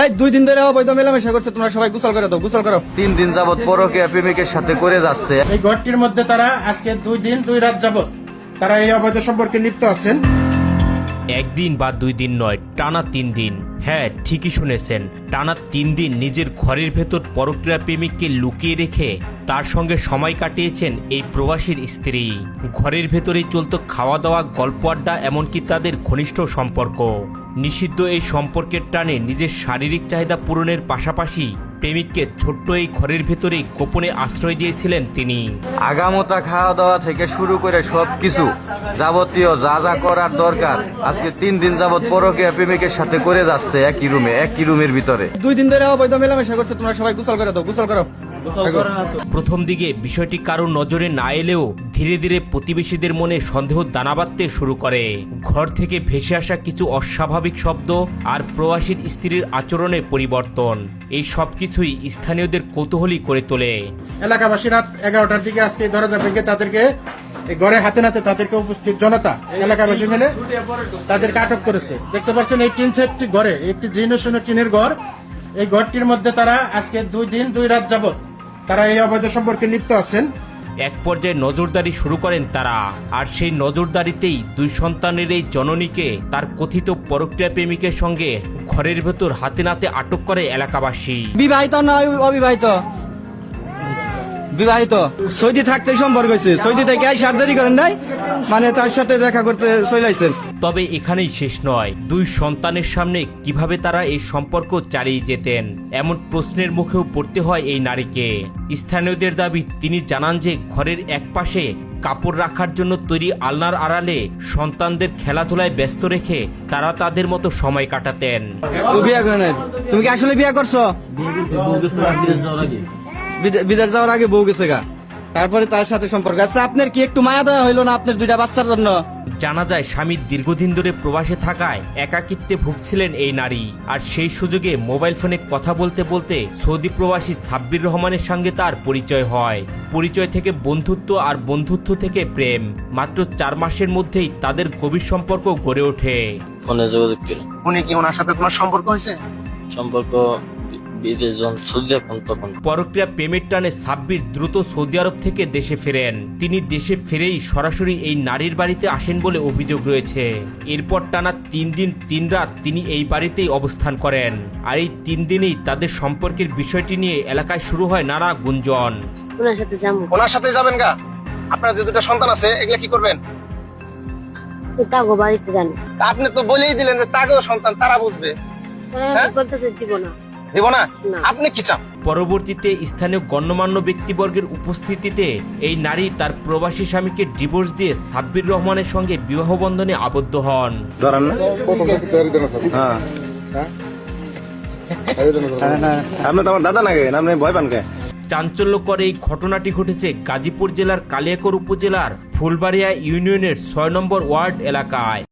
এই 2 দিন ধরে অবৈধ মেলামেশা করছে, তোমরা সবাই গোসল করে দাও, গোসল করো। 3 দিন যাবত পরকীয়া প্রেমিকের সাথে করে যাচ্ছে। এই ঘরটির মধ্যে তারা আজকে 2 দিন 2 রাত যাবত তারা এই অবৈধ সম্পর্কে লিপ্ত আছেন। একদিন বা 2 দিন নয়, টানা 3 দিন। হ্যাঁ, ঠিকই শুনেছেন, টানা 3 দিন নিজের ঘরের ভেতর পরক্রিয়া প্রেমিককে লুকিয়ে রেখে তার সঙ্গে সময় কাটিয়েছেন এই প্রবাসীর স্ত্রী। ঘরের ভেতরেই চলত খাওয়া দাওয়া, গল্প আড্ডা, এমনকি তাদের ঘনিষ্ঠ সম্পর্ক। নিষিদ্ধ এই সম্পর্কের টানে নিজের শারীরিক চাহিদা পূরণের পাশাপাশি প্রেমিককে ছোট্ট এই ঘরের ভেতরেই গোপনে আশ্রয় দিয়েছিলেন তিনি। আগামোতা খাওয়া দাওয়া থেকে শুরু করে সবকিছু যাবতীয় যা যা করার দরকার আজকে 3 দিন যাবত পরকীয়া প্রেমিকের সাথে করে যাচ্ছে একই রুমের ভিতরে। 2 দিন ধরে অবৈধ মেলামেশা করছে, তোমরা সবাই গোসল করে দাও, গোসল করো। প্রথম দিকে বিষয়টি কারো নজরে না এলেও ধীরে ধীরে প্রতিবেশীদের মনে সন্দেহ দানা বাঁধতে শুরু করে। ঘর থেকে ভেসে আসা কিছু অস্বাভাবিক শব্দ আর প্রবাসীর স্ত্রীর আচরণে পরিবর্তন, এই সবকিছুই স্থানীয়দের কৌতূহলী করে তোলে। এলাকাবাসী রাত 11টার দিকে আজকে দরজা ভেঙে তাদেরকে এই ঘরে হাতে নাতে তাদেরকে উপস্থিত জনতা এলাকাবাসী মিলে তাদেরকে আটক করেছে। দেখতে পাচ্ছেন এই টিন সেটটি ঘরে, একটি জীর্ণশীর্ণ টিনের ঘর। এই ঘরটির মধ্যে তারা আজকে 2 দিন 2 রাত যাবত তারা এই অবৈধ সম্পর্কে লিপ্ত আছেন। এক পর্যায়ে নজরদারি শুরু করেন তারা, আর সেই নজরদারিতেই 2 সন্তানের এই জননীকে তার কথিত পরক্রিয়া প্রেমিকের সঙ্গে ঘরের ভেতর হাতে নাতে আটক করে এলাকাবাসী। বিবাহিত না অবিবাহিত? বিবাহিত। সৌদি থাকতেই সম্পর্ক হয়েছে, সৌদি থেকে এই সার্জারি করেন নাই, মানে তার সাথে দেখা করতে চলে আসছেন। তবে এখানেই শেষ নয়, 2 সন্তানের সামনে কিভাবে তারা এই সম্পর্ক চালিয়ে যেতেন, এমন প্রশ্নের মুখেও পড়তে হয় এই নারীকে। স্থানীয়দের দাবি, তিনি জানান যে ঘরের একপাশে কাপড় রাখার জন্য তৈরি আলনার আড়ালে সন্তানদের খেলাধুলায় ব্যস্ত রেখে তারা তাদের মতো সময় কাটাতেন। বিয়ে করেন নাই? তুমি কি আসলে বিয়ে করছো? বিদেশ যাওয়ার আগে বউ গেছে গা, তারপরে তার সাথে সম্পর্ক। আচ্ছা, আপনার কি একটু মায়া দেওয়া হইলো না আপনার 2টা বাচ্চার জন্য? জানা যায় স্বামী দীর্ঘদিন ধরে প্রবাসে থাকায় একাকিত্বে ভুগছিলেন এই নারী, আর সেই সুযোগে মোবাইল ফোনে কথা বলতে বলতে সৌদি প্রবাসী সাব্বির রহমানের সঙ্গে তার পরিচয় হয়। পরিচয় থেকে বন্ধুত্ব, আর বন্ধুত্ব থেকে প্রেম। মাত্র 4 মাসের মধ্যেই তাদের গভীর সম্পর্ক গড়ে ওঠে। ফোনে যোগাযোগ করে উনি কি ওনার সাথে তোমার সম্পর্ক হয়েছে? সম্পর্ক বিদেশ যখন সৌদি এখন তখন পরক্রিয়া প্রেমের টানে সাব্বির দ্রুত সৌদি আরব থেকে দেশে ফেরেন। তিনি দেশে ফিরেই সরাসরি এই নারীর বাড়িতে আসেন বলে অভিযোগ রয়েছে। এরপর টানা 3 দিন 3 রাত তিনি এই বাড়িতেই অবস্থান করেন, আর এই 3 দিনেই তাদের সম্পর্কের বিষয়টি নিয়ে এলাকায় শুরু হয় নানা গুঞ্জন। ওনার সাথে যাবেন গা? আপনার যে 2টা সন্তান আছে এগুলা কি করবেন? তাগো বাড়িতে জানি। আপনি তো বলেই দিলেন যে তাকেও সন্তান, তারা বুঝবে। বলতেছে দিব না। দিব না? আপনি কি চান? পরবর্তীতে স্থানীয় গণ্যমান্য ব্যক্তিবর্গের উপস্থিতিতে এই নারী তার প্রবাসী স্বামীকে ডিভোর্স দিয়ে সাব্বির রহমানের সঙ্গে বিবাহ বন্ধনে আবদ্ধ হন। ধরেন না? হ্যাঁ। আপনি তো আমার দাদা নাকি? আপনি ভয় পান কে? চাঞ্চল্যকর এই ঘটনাটি ঘটেছে গাজীপুর জেলার কালিয়াকৈর উপজেলার ফুলবাড়িয়া ইউনিয়নের 6 নম্বর ওয়ার্ড এলাকায়।